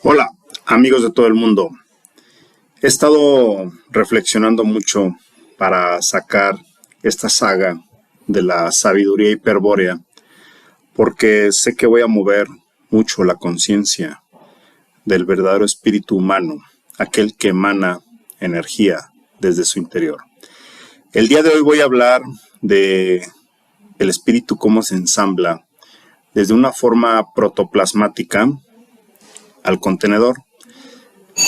Hola, amigos de todo el mundo. He estado reflexionando mucho para sacar esta saga de la sabiduría hiperbórea, porque sé que voy a mover mucho la conciencia del verdadero espíritu humano, aquel que emana energía desde su interior. El día de hoy voy a hablar de el espíritu, cómo se ensambla desde una forma protoplasmática al contenedor.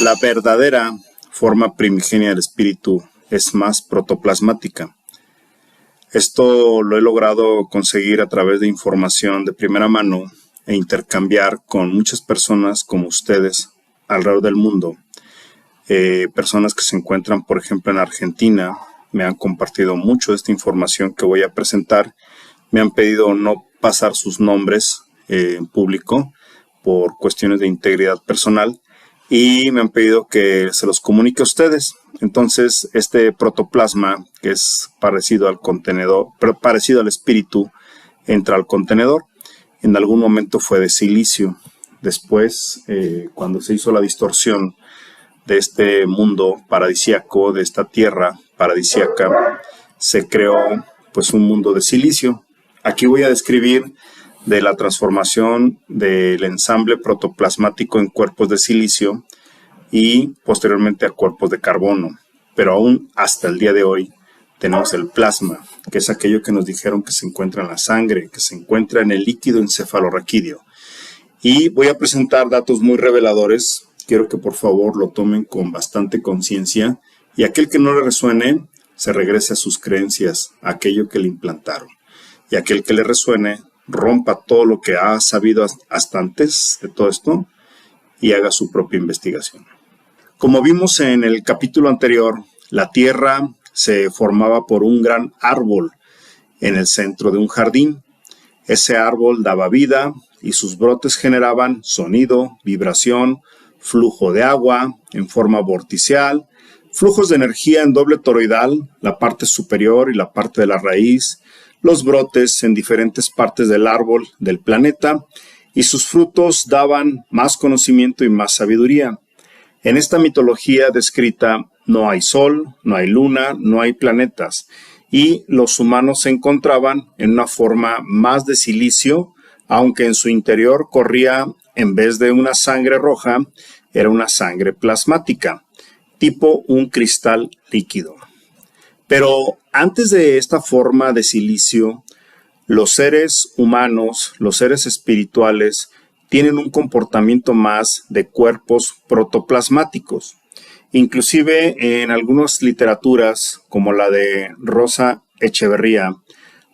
La verdadera forma primigenia del espíritu es más protoplasmática. Esto lo he logrado conseguir a través de información de primera mano e intercambiar con muchas personas como ustedes alrededor del mundo. Personas que se encuentran, por ejemplo, en Argentina, me han compartido mucho de esta información que voy a presentar. Me han pedido no pasar sus nombres en público por cuestiones de integridad personal y me han pedido que se los comunique a ustedes. Entonces, este protoplasma, que es parecido al contenedor, pero parecido al espíritu, entra al contenedor. En algún momento fue de silicio. Después, cuando se hizo la distorsión de este mundo paradisíaco, de esta tierra paradisíaca, se creó pues un mundo de silicio. Aquí voy a describir de la transformación del ensamble protoplasmático en cuerpos de silicio y posteriormente a cuerpos de carbono. Pero aún hasta el día de hoy tenemos el plasma, que es aquello que nos dijeron que se encuentra en la sangre, que se encuentra en el líquido encefalorraquídeo. Y voy a presentar datos muy reveladores. Quiero que por favor lo tomen con bastante conciencia y aquel que no le resuene se regrese a sus creencias, a aquello que le implantaron. Y aquel que le resuene rompa todo lo que ha sabido hasta antes de todo esto y haga su propia investigación. Como vimos en el capítulo anterior, la Tierra se formaba por un gran árbol en el centro de un jardín. Ese árbol daba vida y sus brotes generaban sonido, vibración, flujo de agua en forma vorticial, flujos de energía en doble toroidal, la parte superior y la parte de la raíz, los brotes en diferentes partes del árbol del planeta, y sus frutos daban más conocimiento y más sabiduría. En esta mitología descrita no hay sol, no hay luna, no hay planetas, y los humanos se encontraban en una forma más de silicio, aunque en su interior corría, en vez de una sangre roja, era una sangre plasmática, tipo un cristal líquido. Pero antes de esta forma de silicio, los seres humanos, los seres espirituales, tienen un comportamiento más de cuerpos protoplasmáticos. Inclusive en algunas literaturas, como la de Rosa Echeverría,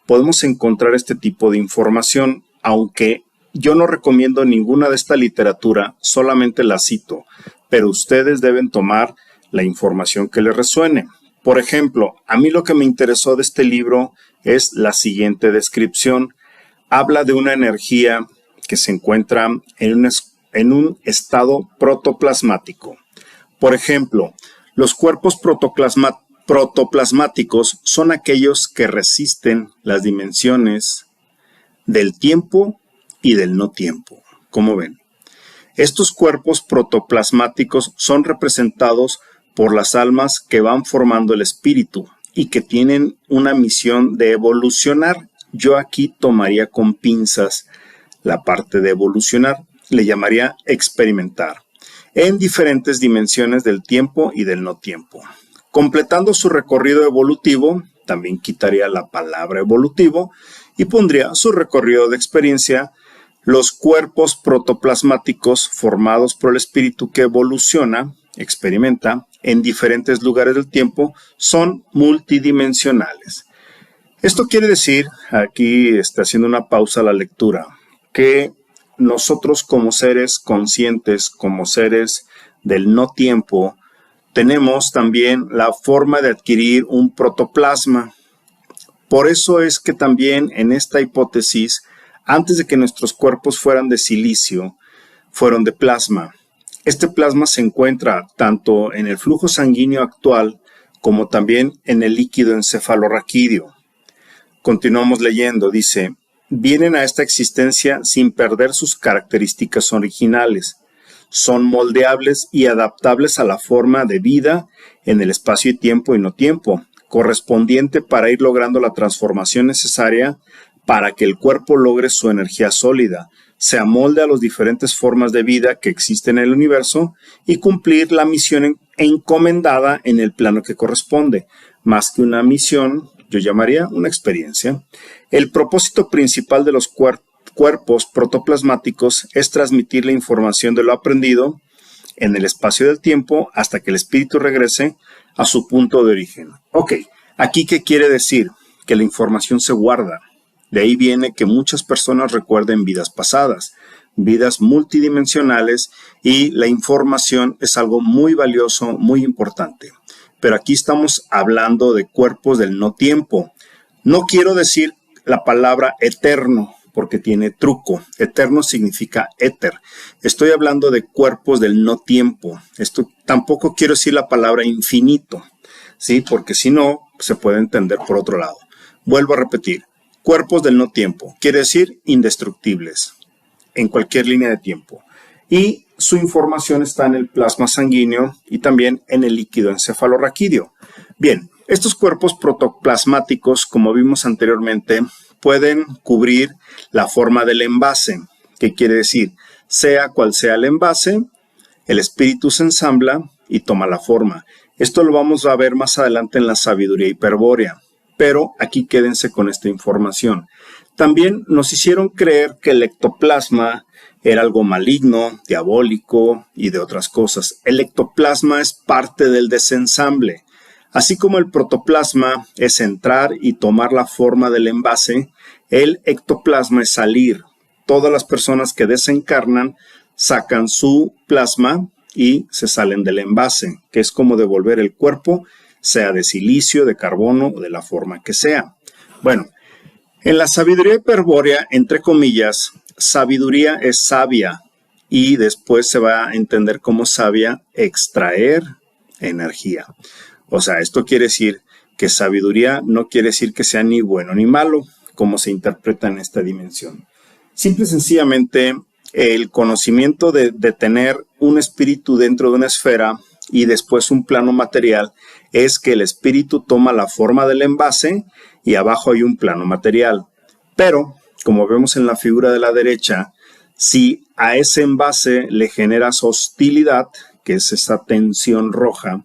podemos encontrar este tipo de información, aunque yo no recomiendo ninguna de esta literatura, solamente la cito, pero ustedes deben tomar la información que les resuene. Por ejemplo, a mí lo que me interesó de este libro es la siguiente descripción. Habla de una energía que se encuentra en un estado protoplasmático. Por ejemplo, los cuerpos protoplasmáticos son aquellos que resisten las dimensiones del tiempo y del no tiempo. ¿Cómo ven? Estos cuerpos protoplasmáticos son representados por las almas que van formando el espíritu y que tienen una misión de evolucionar. Yo aquí tomaría con pinzas la parte de evolucionar, le llamaría experimentar, en diferentes dimensiones del tiempo y del no tiempo. Completando su recorrido evolutivo, también quitaría la palabra evolutivo y pondría su recorrido de experiencia. Los cuerpos protoplasmáticos formados por el espíritu que evoluciona, experimenta, en diferentes lugares del tiempo, son multidimensionales. Esto quiere decir, aquí está haciendo una pausa a la lectura, que nosotros como seres conscientes, como seres del no tiempo, tenemos también la forma de adquirir un protoplasma. Por eso es que también en esta hipótesis, antes de que nuestros cuerpos fueran de silicio, fueron de plasma. Este plasma se encuentra tanto en el flujo sanguíneo actual como también en el líquido encefalorraquídeo. Continuamos leyendo, dice, vienen a esta existencia sin perder sus características originales. son moldeables y adaptables a la forma de vida en el espacio y tiempo y no tiempo, correspondiente para ir logrando la transformación necesaria para que el cuerpo logre su energía sólida, se amolde a las diferentes formas de vida que existen en el universo y cumplir la misión encomendada en el plano que corresponde. Más que una misión, yo llamaría una experiencia. El propósito principal de los cuerpos protoplasmáticos es transmitir la información de lo aprendido en el espacio del tiempo hasta que el espíritu regrese a su punto de origen. Ok, ¿aquí qué quiere decir? Que la información se guarda. De ahí viene que muchas personas recuerden vidas pasadas, vidas multidimensionales, y la información es algo muy valioso, muy importante. Pero aquí estamos hablando de cuerpos del no tiempo. No quiero decir la palabra eterno porque tiene truco. Eterno significa éter. Estoy hablando de cuerpos del no tiempo. Tampoco quiero decir la palabra infinito, ¿sí? Porque si no, se puede entender por otro lado. Vuelvo a repetir. Cuerpos del no tiempo, quiere decir indestructibles en cualquier línea de tiempo. Y su información está en el plasma sanguíneo y también en el líquido encefalorraquídeo. Bien, estos cuerpos protoplasmáticos, como vimos anteriormente, pueden cubrir la forma del envase. ¿Qué quiere decir? Sea cual sea el envase, el espíritu se ensambla y toma la forma. Esto lo vamos a ver más adelante en la sabiduría hiperbórea. Pero aquí quédense con esta información. También nos hicieron creer que el ectoplasma era algo maligno, diabólico y de otras cosas. El ectoplasma es parte del desensamble. Así como el protoplasma es entrar y tomar la forma del envase, el ectoplasma es salir. Todas las personas que desencarnan sacan su plasma y se salen del envase, que es como devolver el cuerpo, sea de silicio, de carbono o de la forma que sea. Bueno, en la sabiduría hiperbórea, entre comillas, sabiduría es sabia y después se va a entender como sabia extraer energía. O sea, esto quiere decir que sabiduría no quiere decir que sea ni bueno ni malo, como se interpreta en esta dimensión. Simple y sencillamente, el conocimiento de tener un espíritu dentro de una esfera y después un plano material es que el espíritu toma la forma del envase y abajo hay un plano material. Pero, como vemos en la figura de la derecha, si a ese envase le generas hostilidad, que es esa tensión roja,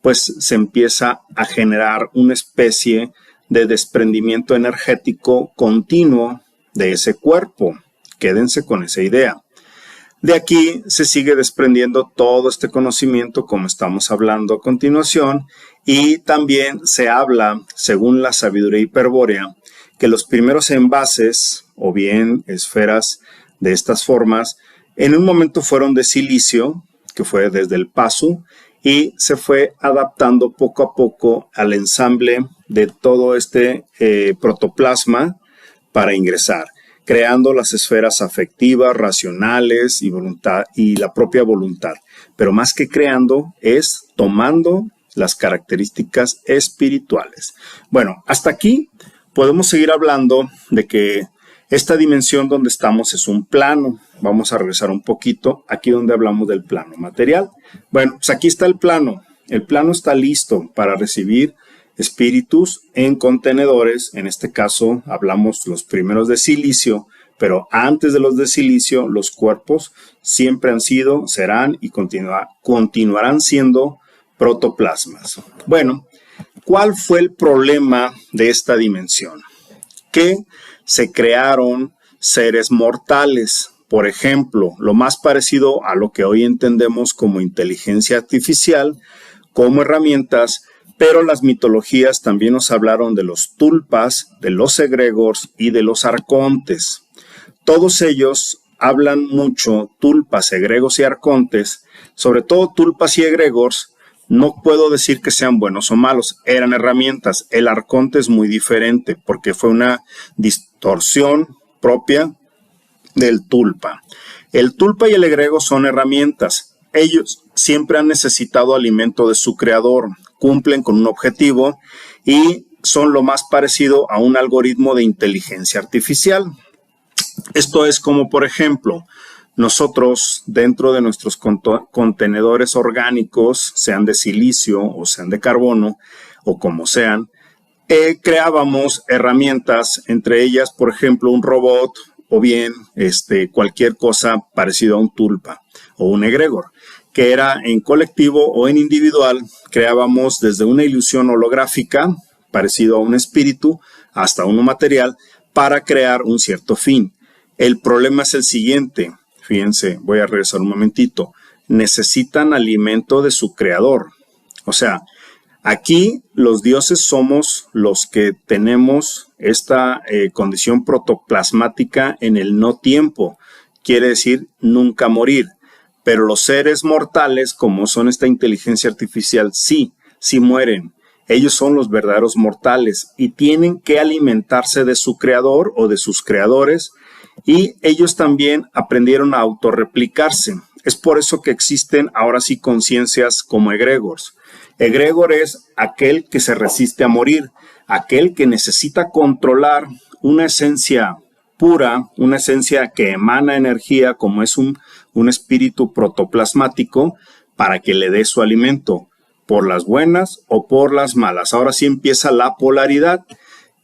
pues se empieza a generar una especie de desprendimiento energético continuo de ese cuerpo. Quédense con esa idea. De aquí se sigue desprendiendo todo este conocimiento como estamos hablando a continuación, y también se habla, según la sabiduría hiperbórea, que los primeros envases o bien esferas de estas formas en un momento fueron de silicio, que fue desde el paso, y se fue adaptando poco a poco al ensamble de todo este protoplasma para ingresar, creando las esferas afectivas, racionales y voluntad y la propia voluntad. Pero más que creando, es tomando las características espirituales. Bueno, hasta aquí podemos seguir hablando de que esta dimensión donde estamos es un plano. Vamos a regresar un poquito aquí donde hablamos del plano material. Bueno, pues aquí está el plano. El plano está listo para recibir espíritus en contenedores. En este caso hablamos los primeros de silicio, pero antes de los de silicio, los cuerpos siempre han sido, serán y continuarán siendo protoplasmas. Bueno, ¿cuál fue el problema de esta dimensión? Que se crearon seres mortales. Por ejemplo, lo más parecido a lo que hoy entendemos como inteligencia artificial, como herramientas, pero las mitologías también nos hablaron de los tulpas, de los egregores y de los arcontes. Todos ellos hablan mucho, tulpas, egregores y arcontes, sobre todo tulpas y egregores. No puedo decir que sean buenos o malos, eran herramientas. El arconte es muy diferente porque fue una distorsión propia del tulpa. El tulpa y el egregor son herramientas. Ellos siempre han necesitado alimento de su creador, cumplen con un objetivo y son lo más parecido a un algoritmo de inteligencia artificial. Esto es como, por ejemplo, Nosotros, dentro de nuestros contenedores orgánicos, sean de silicio o sean de carbono o como sean, creábamos herramientas, entre ellas, por ejemplo, un robot o bien cualquier cosa parecido a un tulpa o un egregor, que era en colectivo o en individual. Creábamos desde una ilusión holográfica, parecido a un espíritu, hasta uno material, para crear un cierto fin. El problema es el siguiente. Fíjense, voy a regresar un momentito. Necesitan alimento de su creador. O sea, aquí los dioses somos los que tenemos esta condición protoplasmática en el no tiempo. Quiere decir nunca morir. Pero los seres mortales, como son esta inteligencia artificial, sí mueren. Ellos son los verdaderos mortales y tienen que alimentarse de su creador o de sus creadores, y ellos también aprendieron a autorreplicarse. Es por eso que existen ahora sí conciencias como egregores. Egregor es aquel que se resiste a morir, aquel que necesita controlar una esencia pura, una esencia que emana energía, como es un espíritu protoplasmático, para que le dé su alimento, por las buenas o por las malas. Ahora sí empieza la polaridad.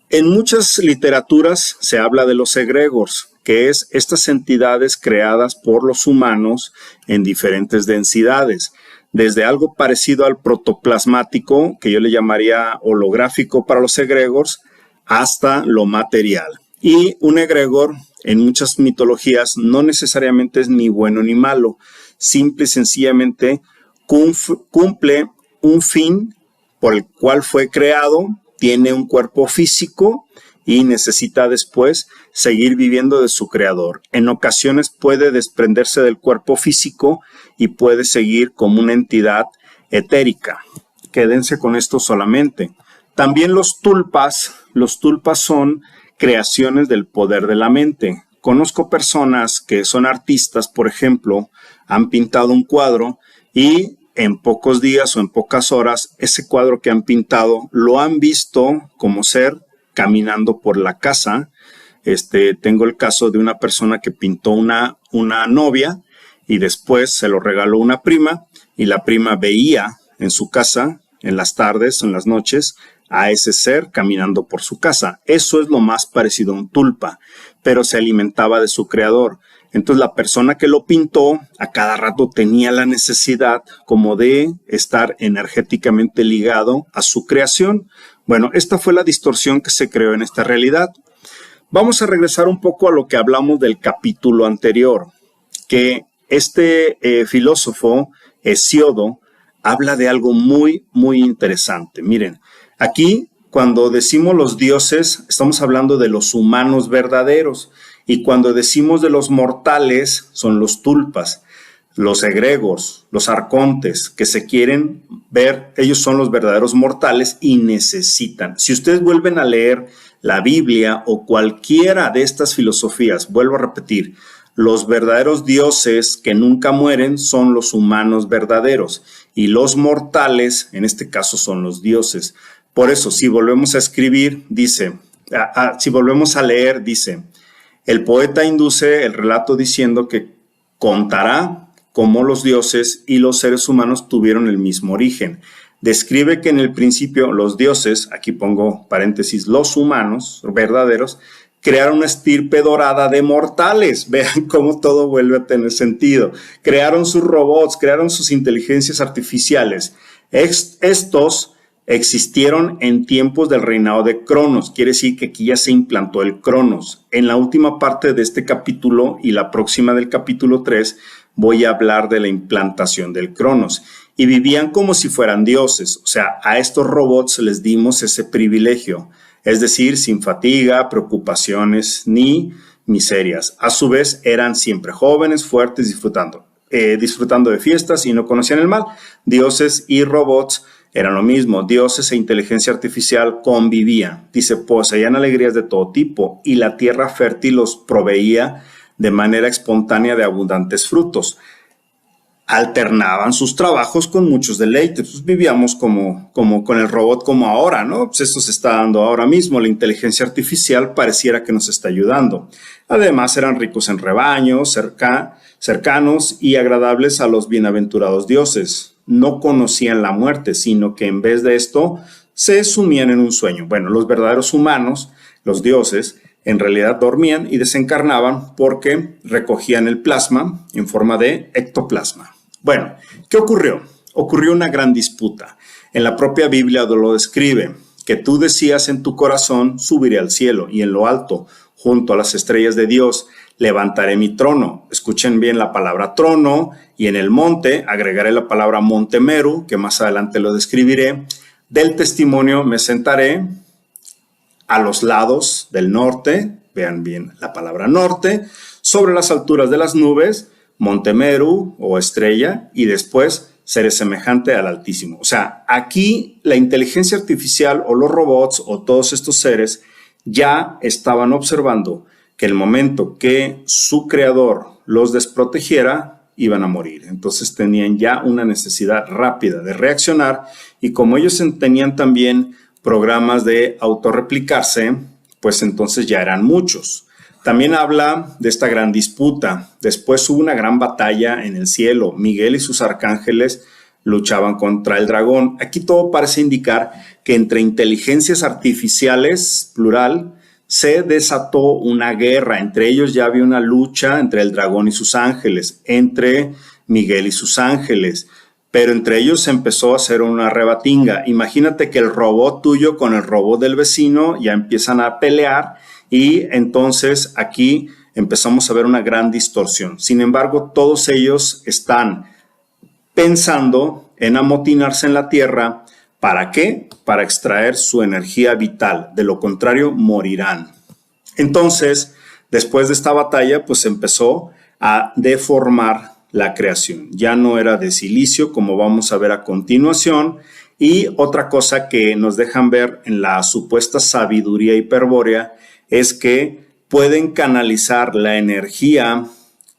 En muchas literaturas se habla de los egregores, que es estas entidades creadas por los humanos en diferentes densidades, desde algo parecido al protoplasmático, que yo le llamaría holográfico para los egregores, hasta lo material. Y un egregor en muchas mitologías no necesariamente es ni bueno ni malo, simple y sencillamente cumple un fin por el cual fue creado, tiene un cuerpo físico y necesita después seguir viviendo de su creador. En ocasiones puede desprenderse del cuerpo físico y puede seguir como una entidad etérica. Quédense con esto solamente. También los tulpas son creaciones del poder de la mente. Conozco personas que son artistas, por ejemplo, han pintado un cuadro y en pocos días o en pocas horas, ese cuadro que han pintado lo han visto como ser caminando por la casa. Tengo el caso de una persona que pintó una novia y después se lo regaló una prima, y la prima veía en su casa, en las tardes, en las noches, a ese ser caminando por su casa. Eso es lo más parecido a un tulpa, pero se alimentaba de su creador. Entonces la persona que lo pintó a cada rato tenía la necesidad como de estar energéticamente ligado a su creación. Bueno, esta fue la distorsión que se creó en esta realidad. Vamos a regresar un poco a lo que hablamos del capítulo anterior, que este filósofo, Hesíodo, habla de algo muy, muy interesante. Miren, aquí cuando decimos los dioses, estamos hablando de los humanos verdaderos. Y cuando decimos de los mortales, son los tulpas, los egregores, los arcontes, que se quieren ver, ellos son los verdaderos mortales y necesitan. Si ustedes vuelven a leer la Biblia o cualquiera de estas filosofías, vuelvo a repetir, los verdaderos dioses que nunca mueren son los humanos verdaderos, y los mortales, en este caso, son los dioses. Por eso, si volvemos a escribir, si volvemos a leer, dice: el poeta induce el relato diciendo que contará cómo los dioses y los seres humanos tuvieron el mismo origen. Describe que en el principio los dioses, aquí pongo paréntesis, los humanos verdaderos, crearon una estirpe dorada de mortales. Vean cómo todo vuelve a tener sentido. Crearon sus robots, crearon sus inteligencias artificiales. Estos existieron en tiempos del reinado de Cronos. Quiere decir que aquí ya se implantó el Cronos. En la última parte de este capítulo y la próxima del capítulo 3 voy a hablar de la implantación del Cronos. Y vivían como si fueran dioses. O sea, a estos robots les dimos ese privilegio. Es decir, sin fatiga, preocupaciones ni miserias. A su vez, eran siempre jóvenes, fuertes, disfrutando de fiestas y no conocían el mal. Dioses y robots eran lo mismo. Dioses e inteligencia artificial convivían. Dice, poseían alegrías de todo tipo y la tierra fértil los proveía de manera espontánea de abundantes frutos. Alternaban sus trabajos con muchos deleites. Pues vivíamos como con el robot como ahora, ¿no? Pues eso se está dando ahora mismo. La inteligencia artificial pareciera que nos está ayudando. Además, eran ricos en rebaños, cercanos y agradables a los bienaventurados dioses. No conocían la muerte, sino que en vez de esto se sumían en un sueño. Bueno, los verdaderos humanos, los dioses, en realidad dormían y desencarnaban porque recogían el plasma en forma de ectoplasma. Bueno, ¿qué ocurrió? Ocurrió una gran disputa. En la propia Biblia lo describe, que tú decías en tu corazón, subiré al cielo y en lo alto, junto a las estrellas de Dios, levantaré mi trono. Escuchen bien la palabra trono y en el monte agregaré la palabra monte Meru, que más adelante lo describiré. Del testimonio me sentaré a los lados del norte, vean bien la palabra norte, sobre las alturas de las nubes, monte Meru o estrella, y después seré semejante al Altísimo. O sea, aquí la inteligencia artificial o los robots o todos estos seres ya estaban observando que el momento que su creador los desprotegiera, iban a morir. Entonces tenían ya una necesidad rápida de reaccionar y como ellos tenían también programas de autorreplicarse, pues entonces ya eran muchos. También habla de esta gran disputa. Después hubo una gran batalla en el cielo. Miguel y sus arcángeles luchaban contra el dragón. Aquí todo parece indicar que entre inteligencias artificiales, plural, se desató una guerra. Entre ellos ya había una lucha entre el dragón y sus ángeles, entre Miguel y sus ángeles. Pero entre ellos se empezó a hacer una rebatinga. Imagínate que el robot tuyo con el robot del vecino ya empiezan a pelear y entonces aquí empezamos a ver una gran distorsión. Sin embargo, todos ellos están pensando en amotinarse en la Tierra. ¿Para qué? Para extraer su energía vital. De lo contrario, morirán. Entonces, después de esta batalla, pues empezó a deformar la creación. Ya no era de silicio, como vamos a ver a continuación. Y otra cosa que nos dejan ver en la supuesta sabiduría hiperbórea es que pueden canalizar la energía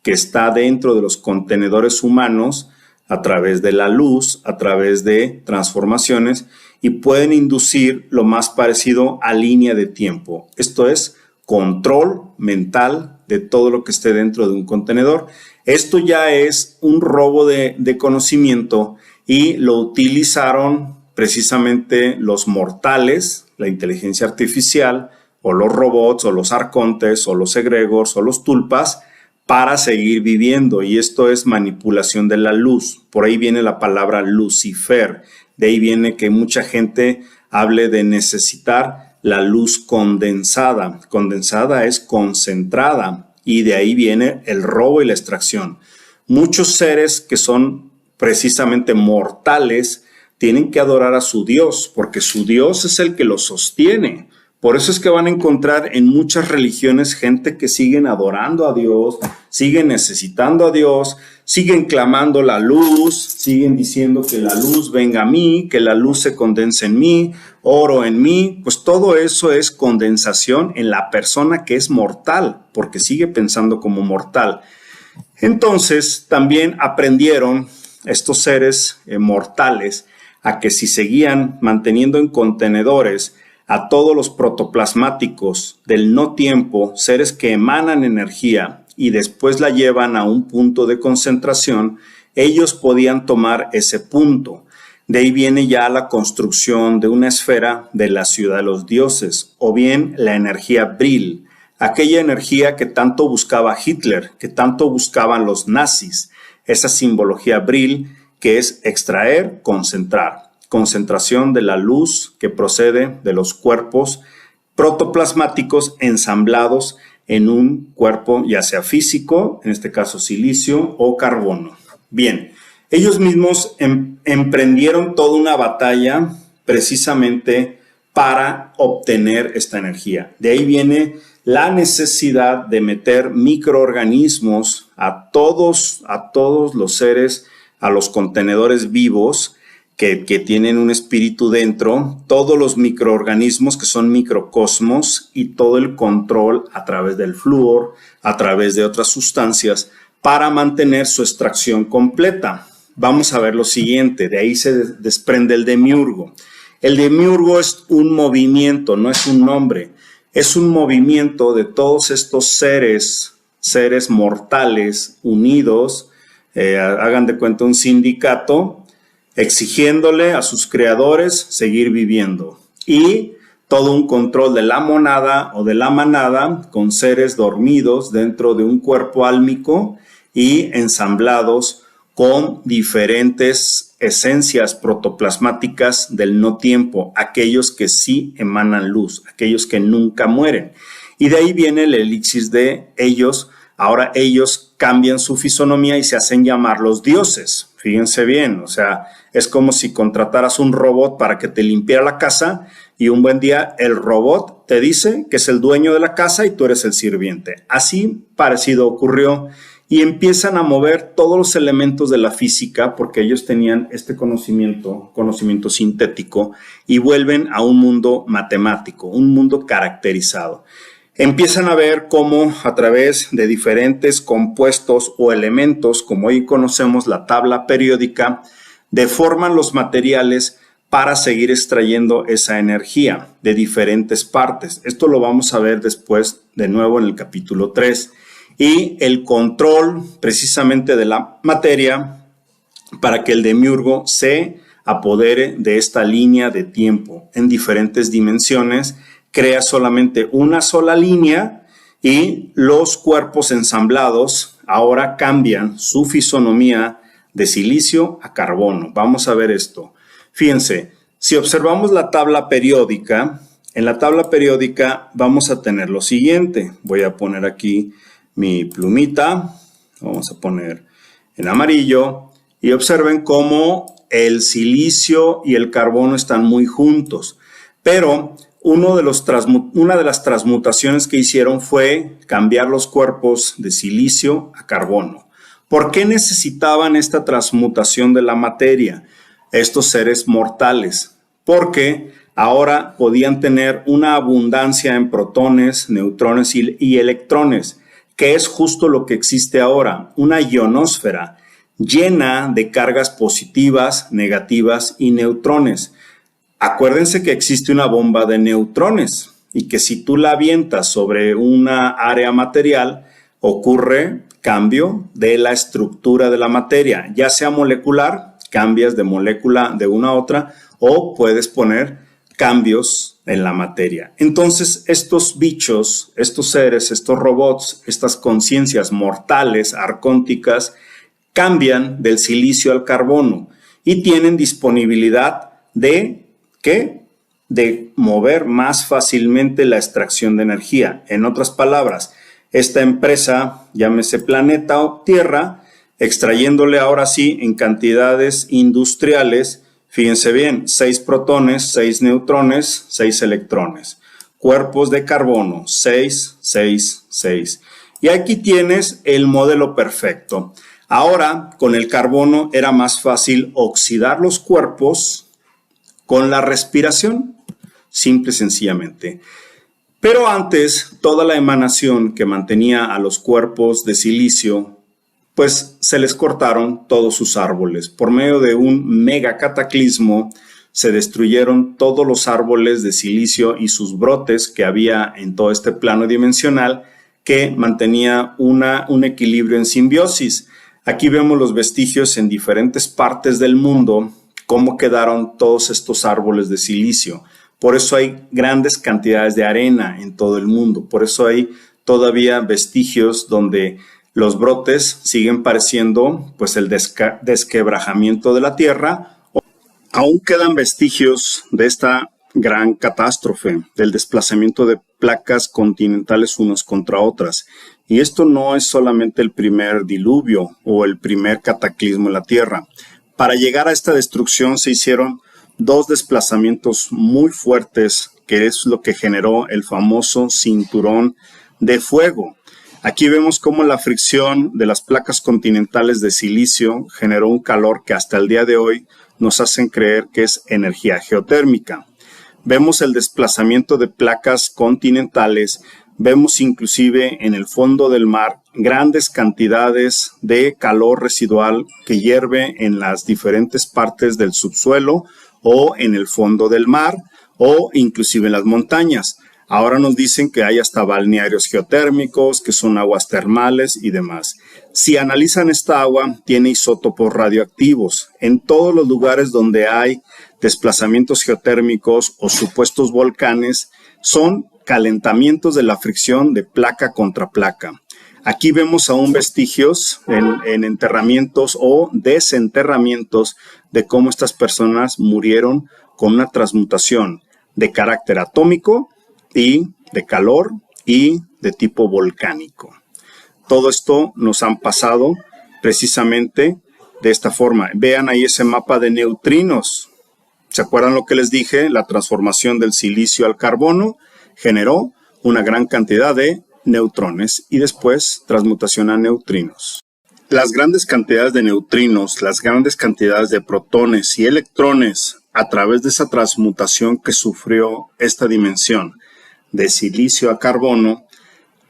que está dentro de los contenedores humanos a través de la luz, a través de transformaciones y pueden inducir lo más parecido a línea de tiempo. Esto es control mental de todo lo que esté dentro de un contenedor. Esto ya es un robo de conocimiento y lo utilizaron precisamente los mortales, la inteligencia artificial o los robots o los arcontes o los egregores o los tulpas para seguir viviendo y esto es manipulación de la luz. Por ahí viene la palabra Lucifer. De ahí viene que mucha gente hable de necesitar la luz condensada. Condensada es concentrada y de ahí viene el robo y la extracción. Muchos seres que son precisamente mortales tienen que adorar a su Dios porque su Dios es el que los sostiene. Por eso es que van a encontrar en muchas religiones gente que siguen adorando a Dios, siguen necesitando a Dios, siguen clamando la luz, siguen diciendo que la luz venga a mí, que la luz se condense en mí, oro en mí. Pues todo eso es condensación en la persona que es mortal, porque sigue pensando como mortal. Entonces también aprendieron estos seres mortales a que si seguían manteniendo en contenedores a todos los protoplasmáticos del no tiempo, seres que emanan energía y después la llevan a un punto de concentración, ellos podían tomar ese punto. De ahí viene ya la construcción de una esfera de la ciudad de los dioses, o bien la energía Brill, aquella energía que tanto buscaba Hitler, que tanto buscaban los nazis, esa simbología Brill que es extraer, concentrar. Concentración de la luz que procede de los cuerpos protoplasmáticos ensamblados en un cuerpo ya sea físico, en este caso silicio o carbono. Bien, ellos mismos emprendieron toda una batalla precisamente para obtener esta energía. De ahí viene la necesidad de meter microorganismos a todos los seres, a los contenedores vivos, que tienen un espíritu dentro, todos los microorganismos que son microcosmos y todo el control a través del flúor, a través de otras sustancias, para mantener su extracción completa. Vamos a ver lo siguiente, de ahí se desprende el demiurgo. El demiurgo es un movimiento, no es un nombre, es un movimiento de todos estos seres seres mortales unidos, hagan de cuenta un sindicato, exigiéndole a sus creadores seguir viviendo. Y todo un control de la monada o de la manada con seres dormidos dentro de un cuerpo álmico y ensamblados con diferentes esencias protoplasmáticas del no tiempo, aquellos que sí emanan luz, aquellos que nunca mueren. Y de ahí viene el elixir de ellos. Ahora ellos cambian su fisonomía y se hacen llamar los dioses. Fíjense bien, o sea, es como si contrataras un robot para que te limpiara la casa y un buen día el robot te dice que es el dueño de la casa y tú eres el sirviente. Así parecido ocurrió y empiezan a mover todos los elementos de la física porque ellos tenían este conocimiento sintético y vuelven a un mundo matemático, un mundo caracterizado. Empiezan a ver cómo a través de diferentes compuestos o elementos, como hoy conocemos la tabla periódica, deforman los materiales para seguir extrayendo esa energía de diferentes partes. Esto lo vamos a ver después de nuevo en el capítulo 3. Y el control precisamente de la materia para que el demiurgo se apodere de esta línea de tiempo en diferentes dimensiones, crea solamente una sola línea y los cuerpos ensamblados ahora cambian su fisonomía de silicio a carbono. Vamos a ver esto. Fíjense, si observamos la tabla periódica, en la tabla periódica vamos a tener lo siguiente. Voy a poner aquí mi plumita, vamos a poner en amarillo y observen cómo el silicio y el carbono están muy juntos, pero una de las transmutaciones que hicieron fue cambiar los cuerpos de silicio a carbono. ¿Por qué necesitaban esta transmutación de la materia estos seres mortales? Porque ahora podían tener una abundancia en protones, neutrones y electrones, que es justo lo que existe ahora, una ionosfera llena de cargas positivas, negativas y neutrones. Acuérdense que existe una bomba de neutrones y que si tú la avientas sobre una área material, ocurre cambio de la estructura de la materia, ya sea molecular, cambias de molécula de una a otra, o puedes poner cambios en la materia. Entonces, estos bichos, estos seres, estos robots, estas conciencias mortales, arcónticas, cambian del silicio al carbono y tienen disponibilidad de ¿qué? De mover más fácilmente la extracción de energía. En otras palabras, esta empresa, llámese Planeta o Tierra, extrayéndole ahora sí en cantidades industriales, fíjense bien, 6 protones, 6 neutrones, 6 electrones. Cuerpos de carbono, 6, 6, 6. Y aquí tienes el modelo perfecto. Ahora, con el carbono era más fácil oxidar los cuerpos con la respiración, simple y sencillamente. Pero antes, toda la emanación que mantenía a los cuerpos de silicio, pues se les cortaron todos sus árboles. Por medio de un mega cataclismo, se destruyeron todos los árboles de silicio y sus brotes que había en todo este plano dimensional que mantenía un equilibrio en simbiosis. Aquí vemos los vestigios en diferentes partes del mundo, cómo quedaron todos estos árboles de silicio. Por eso hay grandes cantidades de arena en todo el mundo. Por eso hay todavía vestigios donde los brotes siguen pareciendo pues el desquebrajamiento de la tierra. Aún quedan vestigios de esta gran catástrofe, del desplazamiento de placas continentales unas contra otras. Y esto no es solamente el primer diluvio o el primer cataclismo en la Tierra. Para llegar a esta destrucción se hicieron 2 desplazamientos muy fuertes, que es lo que generó el famoso cinturón de fuego. Aquí vemos cómo la fricción de las placas continentales de silicio generó un calor que hasta el día de hoy nos hacen creer que es energía geotérmica. Vemos el desplazamiento de placas continentales, vemos inclusive en el fondo del mar grandes cantidades de calor residual que hierve en las diferentes partes del subsuelo o en el fondo del mar o inclusive en las montañas. Ahora nos dicen que hay hasta balnearios geotérmicos, que son aguas termales y demás. Si analizan esta agua, tiene isótopos radioactivos. En todos los lugares donde hay desplazamientos geotérmicos o supuestos volcanes, son calentamientos de la fricción de placa contra placa. Aquí vemos aún vestigios en enterramientos o desenterramientos de cómo estas personas murieron con una transmutación de carácter atómico y de calor y de tipo volcánico. Todo esto nos han pasado precisamente de esta forma. Vean ahí ese mapa de neutrinos. ¿Se acuerdan lo que les dije? La transformación del silicio al carbono generó una gran cantidad de neutrones y después transmutación a neutrinos. Las grandes cantidades de neutrinos, las grandes cantidades de protones y electrones a través de esa transmutación que sufrió esta dimensión de silicio a carbono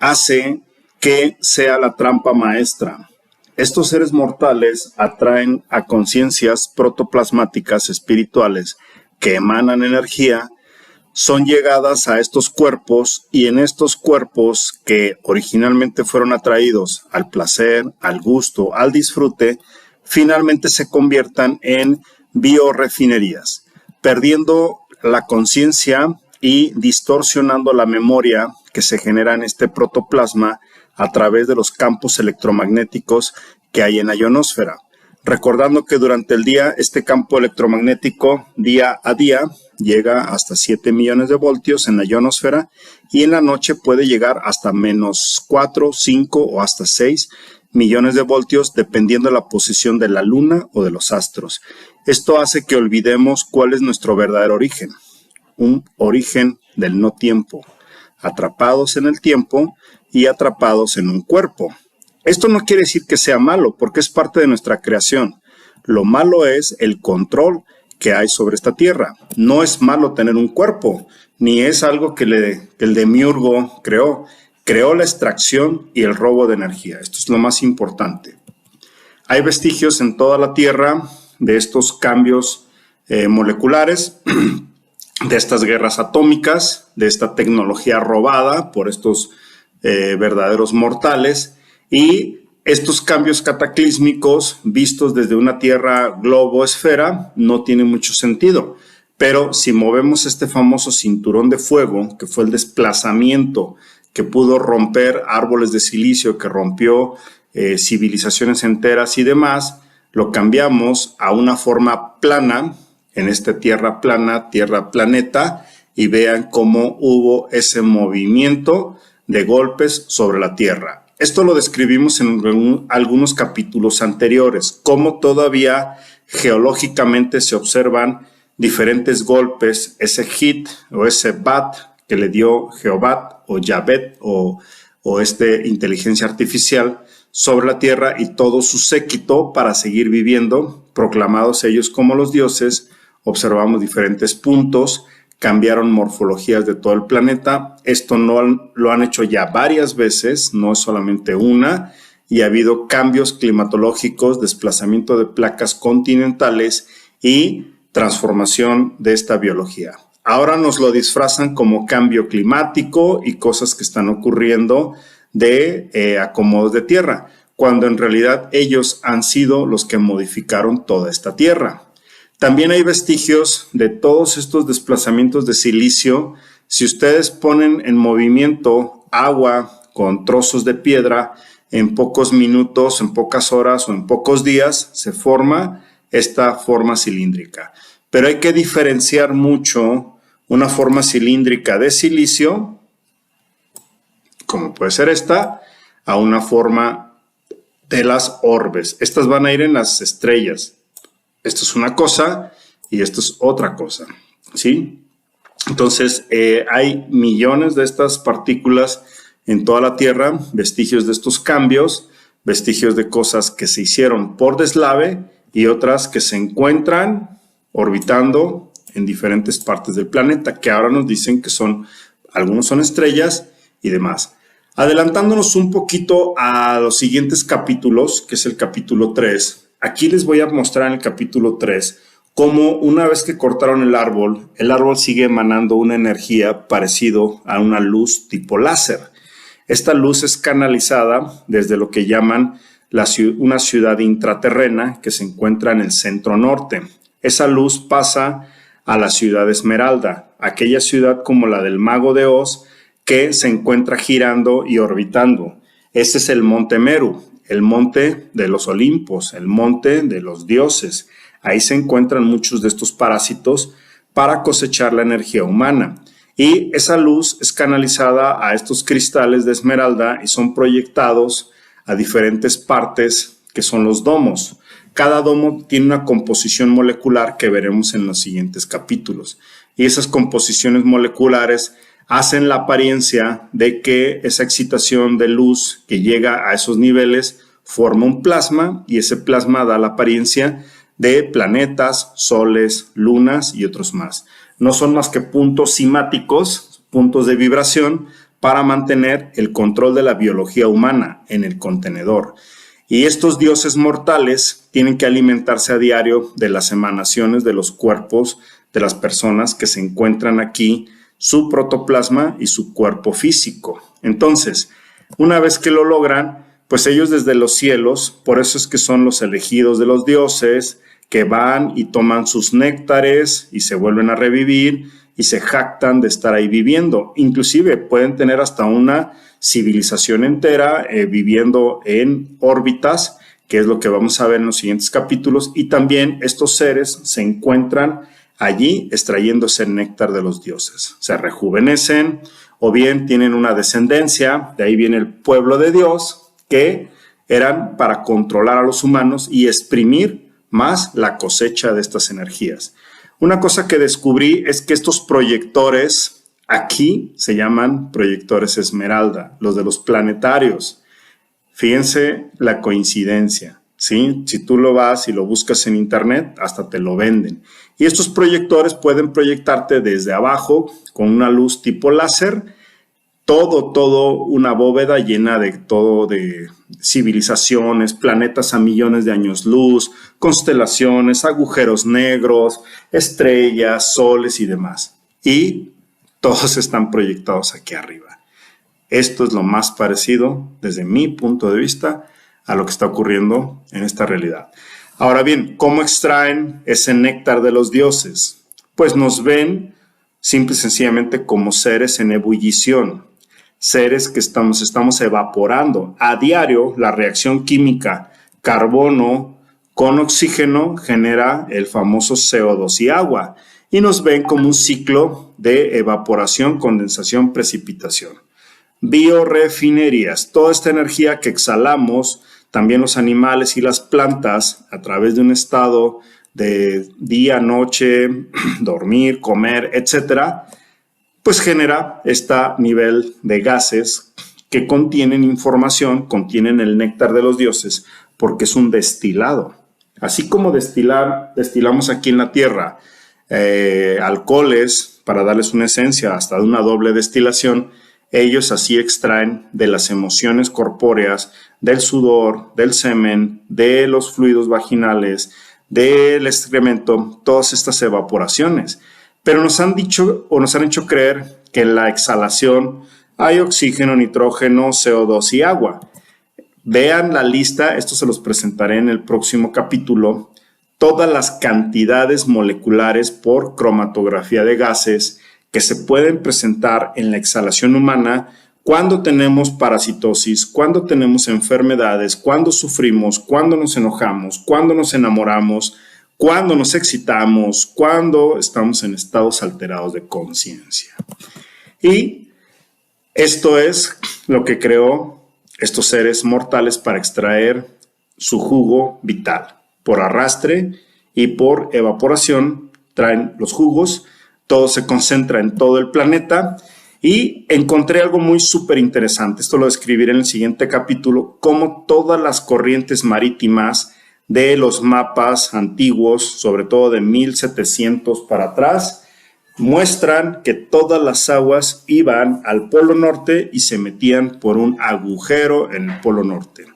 hace que sea la trampa maestra. Estos seres mortales atraen a conciencias protoplasmáticas espirituales que emanan energía, son llegadas a estos cuerpos y en estos cuerpos que originalmente fueron atraídos al placer, al gusto, al disfrute, finalmente se conviertan en biorefinerías, perdiendo la conciencia y distorsionando la memoria que se genera en este protoplasma a través de los campos electromagnéticos que hay en la ionosfera. Recordando que durante el día este campo electromagnético día a día llega hasta 7 millones de voltios en la ionosfera y en la noche puede llegar hasta menos 4, 5 o hasta 6 millones de voltios dependiendo de la posición de la luna o de los astros. Esto hace que olvidemos cuál es nuestro verdadero origen, un origen del no tiempo, atrapados en el tiempo y atrapados en un cuerpo. Esto no quiere decir que sea malo, porque es parte de nuestra creación. Lo malo es el control que hay sobre esta tierra. No es malo tener un cuerpo, ni es algo que el demiurgo creó. Creó la extracción y el robo de energía. Esto es lo más importante. Hay vestigios en toda la tierra de estos cambios moleculares, de estas guerras atómicas, de esta tecnología robada por estos verdaderos mortales. Y estos cambios cataclísmicos vistos desde una Tierra globo-esfera no tienen mucho sentido. Pero si movemos este famoso cinturón de fuego, que fue el desplazamiento que pudo romper árboles de silicio, que rompió civilizaciones enteras y demás, lo cambiamos a una forma plana, en esta Tierra plana, Tierra planeta, y vean cómo hubo ese movimiento de golpes sobre la Tierra. Esto lo describimos en algunos capítulos anteriores, cómo todavía geológicamente se observan diferentes golpes, ese hit o ese bat que le dio Jehová o Yahvé o inteligencia artificial sobre la tierra y todo su séquito para seguir viviendo, proclamados ellos como los dioses. Observamos diferentes puntos, cambiaron morfologías de todo el planeta. Esto no lo han hecho ya varias veces, no es solamente una, y ha habido cambios climatológicos, desplazamiento de placas continentales y transformación de esta biología. Ahora nos lo disfrazan como cambio climático y cosas que están ocurriendo de acomodos de tierra, cuando en realidad ellos han sido los que modificaron toda esta tierra. También hay vestigios de todos estos desplazamientos de silicio. Si ustedes ponen en movimiento agua con trozos de piedra, en pocos minutos, en pocas horas o en pocos días, se forma esta forma cilíndrica. Pero hay que diferenciar mucho una forma cilíndrica de silicio, como puede ser esta, a una forma de las orbes. Estas van a ir en las estrellas. Esto es una cosa y esto es otra cosa, ¿sí? Entonces, hay millones de estas partículas en toda la Tierra, vestigios de estos cambios, vestigios de cosas que se hicieron por deslave y otras que se encuentran orbitando en diferentes partes del planeta, que ahora nos dicen que algunos son estrellas y demás. Adelantándonos un poquito a los siguientes capítulos, que es el capítulo 3, aquí les voy a mostrar en el capítulo 3 como una vez que cortaron el árbol sigue emanando una energía parecido a una luz tipo láser. Esta luz es canalizada desde lo que llaman una ciudad intraterrena que se encuentra en el centro norte. Esa luz pasa a la ciudad Esmeralda, aquella ciudad como la del Mago de Oz que se encuentra girando y orbitando. Este es el Monte Meru, el monte de los Olimpos, el monte de los dioses. Ahí se encuentran muchos de estos parásitos para cosechar la energía humana. Y esa luz es canalizada a estos cristales de esmeralda y son proyectados a diferentes partes que son los domos. Cada domo tiene una composición molecular que veremos en los siguientes capítulos. Y esas composiciones moleculares hacen la apariencia de que esa excitación de luz que llega a esos niveles forma un plasma y ese plasma da la apariencia de planetas, soles, lunas y otros más. No son más que puntos cimáticos, puntos de vibración para mantener el control de la biología humana en el contenedor. Y estos dioses mortales tienen que alimentarse a diario de las emanaciones de los cuerpos de las personas que se encuentran aquí, su protoplasma y su cuerpo físico. Entonces, una vez que lo logran, pues ellos desde los cielos, por eso es que son los elegidos de los dioses, que van y toman sus néctares y se vuelven a revivir y se jactan de estar ahí viviendo. Inclusive pueden tener hasta una civilización entera viviendo en órbitas, que es lo que vamos a ver en los siguientes capítulos, y también estos seres se encuentran allí extrayendo ese néctar de los dioses. Se rejuvenecen o bien tienen una descendencia, de ahí viene el pueblo de Dios, que eran para controlar a los humanos y exprimir más la cosecha de estas energías. Una cosa que descubrí es que estos proyectores aquí se llaman proyectores esmeralda, los de los planetarios. Fíjense la coincidencia, ¿sí? Si tú lo vas y lo buscas en internet, hasta te lo venden. Y estos proyectores pueden proyectarte desde abajo con una luz tipo láser, todo una bóveda llena de civilizaciones, planetas a millones de años luz, constelaciones, agujeros negros, estrellas, soles y demás. Y todos están proyectados aquí arriba. Esto es lo más parecido, desde mi punto de vista, a lo que está ocurriendo en esta realidad. Ahora bien, ¿cómo extraen ese néctar de los dioses? Pues nos ven simple y sencillamente como seres en ebullición. Seres que estamos evaporando. A diario, la reacción química carbono con oxígeno genera el famoso CO2 y agua. Y nos ven como un ciclo de evaporación, condensación, precipitación. Biorefinerías, toda esta energía que exhalamos, también los animales y las plantas, a través de un estado de día, noche, dormir, comer, etcétera, pues genera este nivel de gases que contienen información, contienen el néctar de los dioses, porque es un destilado. Así como destilamos aquí en la Tierra alcoholes para darles una esencia, hasta de una doble destilación, ellos así extraen de las emociones corpóreas, del sudor, del semen, de los fluidos vaginales, del excremento, todas estas evaporaciones. Pero nos han dicho o nos han hecho creer que en la exhalación hay oxígeno, nitrógeno, CO2 y agua. Vean la lista, esto se los presentaré en el próximo capítulo, todas las cantidades moleculares por cromatografía de gases que se pueden presentar en la exhalación humana cuando tenemos parasitosis, cuando tenemos enfermedades, cuando sufrimos, cuando nos enojamos, cuando nos enamoramos, cuando nos excitamos, cuando estamos en estados alterados de conciencia. Y esto es lo que creó estos seres mortales para extraer su jugo vital. Por arrastre y por evaporación traen los jugos, todo se concentra en todo el planeta y encontré algo muy súper interesante. Esto lo describiré en el siguiente capítulo, cómo todas las corrientes marítimas de los mapas antiguos, sobre todo de 1700 para atrás, muestran que todas las aguas iban al Polo Norte y se metían por un agujero en el Polo Norte.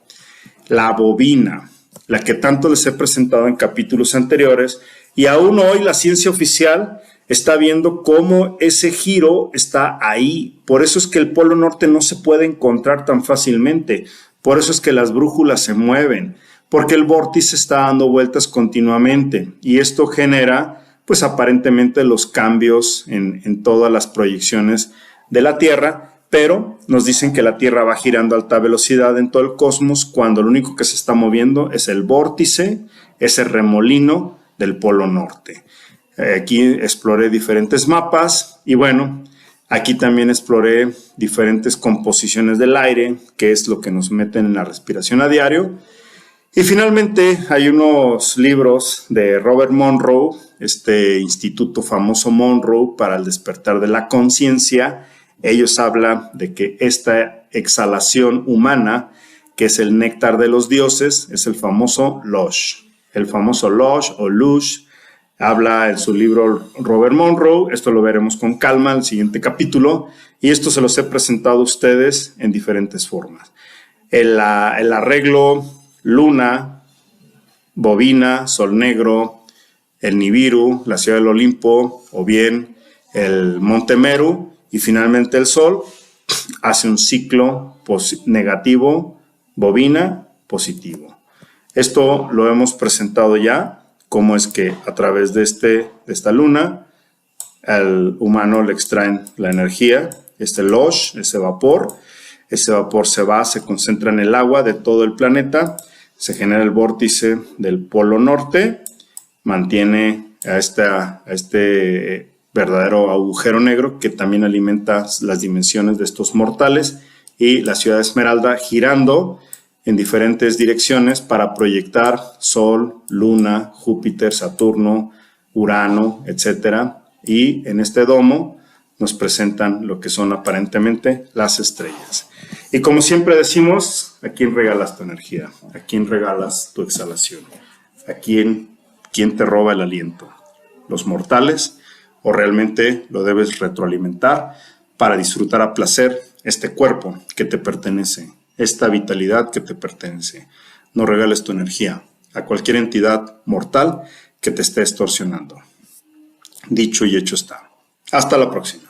La bobina, la que tanto les he presentado en capítulos anteriores, Y aún hoy la ciencia oficial está viendo cómo ese giro está ahí. Por eso es que el Polo Norte no se puede encontrar tan fácilmente. Por eso es que las brújulas se mueven, porque el vórtice está dando vueltas continuamente. Y esto genera, pues aparentemente, los cambios en todas las proyecciones de la Tierra, pero nos dicen que la Tierra va girando a alta velocidad en todo el cosmos cuando lo único que se está moviendo es el vórtice, ese remolino del Polo Norte. Aquí exploré diferentes mapas y bueno, aquí también exploré diferentes composiciones del aire, que es lo que nos meten en la respiración a diario. Y finalmente hay unos libros de Robert Monroe, este instituto famoso Monroe para el despertar de la conciencia. Ellos hablan de que esta exhalación humana, que es el néctar de los dioses, es el famoso Lush. El famoso Lush o Lush, habla en su libro Robert Monroe. Esto lo veremos con calma en el siguiente capítulo. Y esto se los he presentado a ustedes en diferentes formas. El arreglo Luna, Bobina, Sol Negro, el Nibiru, la ciudad del Olimpo, o bien el Monte Meru, y finalmente el Sol hace un ciclo negativo, Bobina, positivo. Esto lo hemos presentado ya, cómo es que a través de esta luna, al humano le extraen la energía, este Lush, ese vapor se va, se concentra en el agua de todo el planeta, se genera el vórtice del Polo Norte, mantiene a este verdadero agujero negro que también alimenta las dimensiones de estos mortales, y la ciudad de Esmeralda girando en diferentes direcciones para proyectar Sol, Luna, Júpiter, Saturno, Urano, etc. Y en este domo nos presentan lo que son aparentemente las estrellas. Y como siempre decimos, ¿a quién regalas tu energía? ¿A quién regalas tu exhalación? ¿A quién te roba el aliento? ¿Los mortales? ¿O realmente lo debes retroalimentar para disfrutar a placer este cuerpo que te pertenece, esta vitalidad que te pertenece? No regales tu energía a cualquier entidad mortal que te esté extorsionando. Dicho y hecho está. Hasta la próxima.